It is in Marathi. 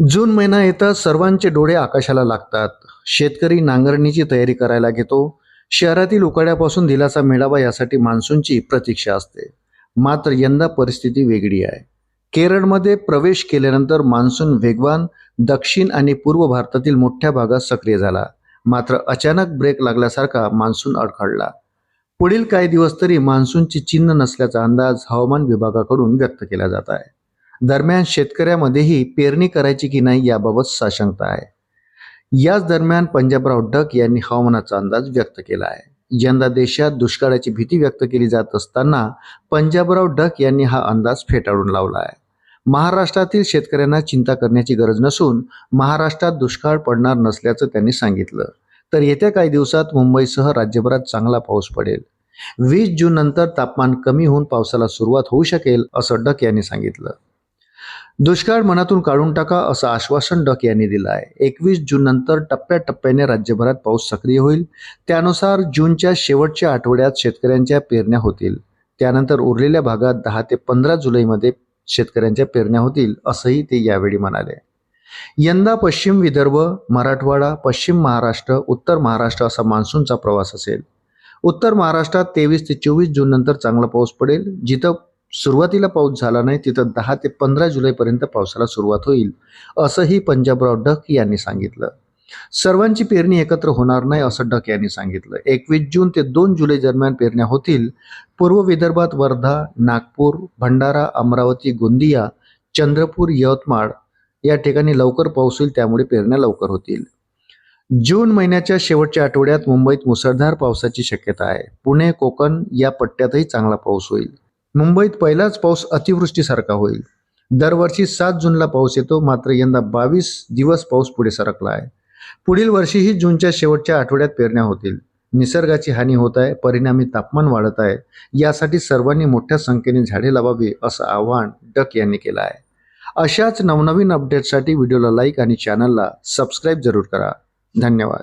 जून महिना येताच सर्वांचे डोळे आकाशाला लागतात. शेतकरी नांगरणीची तयारी करायला घेतो. शहरातील उकाड्यापासून दिलासा मिळावा यासाठी मान्सूनची प्रतीक्षा असते. मात्र यंदा परिस्थिती वेगळी आहे. केरळमध्ये प्रवेश केल्यानंतर मान्सून वेगवान दक्षिण आणि पूर्व भारतातील मोठ्या भागात सक्रिय झाला. मात्र अचानक ब्रेक लागल्यासारखा मान्सून अडखळला. पुढील काही दिवस तरी मान्सूनची चिन्ह नसल्याचा अंदाज हवामान विभागाकडून व्यक्त केला जात आहे. दरम्यान शेतकऱ्यामध्येही पेरणी करायची की नाही याबाबत साशंकता आहे. याच दरम्यान पंजाबराव डक यांनी हवामानाचा अंदाज व्यक्त केला आहे. यंदा देशात दुष्काळाची भीती व्यक्त केली जात असताना पंजाबराव डक यांनी हा अंदाज फेटाळून लावला आहे. महाराष्ट्रातील शेतकऱ्यांना चिंता करण्याची गरज नसून महाराष्ट्रात दुष्काळ पडणार नसल्याचं त्यांनी सांगितलं. तर येत्या काही दिवसात मुंबईसह राज्यभरात चांगला पाऊस पडेल. 20 जून नंतर तापमान कमी होऊन पावसाला सुरुवात होऊ शकेल असं डक यांनी सांगितलं. दुष्काळ मनातून काढून टाका असं आश्वासन डक यांनी दिलं आहे. 21 जून नंतर टप्प्याटप्प्याने राज्यभरात पाऊस सक्रिय होईल. त्यानुसार जूनच्या शेवटच्या आठवड्यात शेतकऱ्यांच्या पेरण्या होतील. त्यानंतर उरलेल्या भागात 10 ते 15 जुलैमध्ये शेतकऱ्यांच्या पेरण्या होतील असंही ते यावेळी म्हणाले. यंदा पश्चिम विदर्भ, मराठवाडा, पश्चिम महाराष्ट्र, उत्तर महाराष्ट्र असा मान्सूनचा प्रवास असेल. उत्तर महाराष्ट्रात 23 ते 24 जून नंतर चांगला पाऊस पडेल. जिथं सुरुवातीला पाऊस झाला नाही तिथं 10 ते 15 जुलैपर्यंत पावसाला सुरुवात होईल असंही पंजाबराव डक यांनी सांगितलं. सर्वांची पेरणी एकत्र होणार नाही असं डक यांनी सांगितलं. 21 जून ते 2 जुलै दरम्यान पेरण्या होतील. पूर्व विदर्भात वर्धा, नागपूर, भंडारा, अमरावती, गोंदिया, चंद्रपूर, यवतमाळ या ठिकाणी लवकर पाऊस होईल. त्यामुळे पेरण्या लवकर होतील. जून महिन्याच्या शेवटच्या आठवड्यात मुंबईत मुसळधार पावसाची शक्यता आहे. पुणे, कोकण या पट्ट्यातही चांगला पाऊस होईल. मुंबईत पहिलाच पाऊस अतिवृष्टीसारखा होईल. दरवर्षी 7 जूनला पाऊस येतो, मात्र यंदा 22 दिवस पाऊस पुढे सरकला आहे. पुढील वर्षीही जूनच्या शेवटच्या आठवड्यात पेरण्या होतील. निसर्गाची हानी होत आहे, परिणामी तापमान वाढत आहे. यासाठी सर्वांनी मोठ्या संख्येने झाडे लावावी असं आवाहन डक यांनी केलं आहे. अशाच नवनवीन अपडेट्ससाठी व्हिडिओला लाईक आणि चॅनलला सबस्क्राईब जरूर करा. धन्यवाद.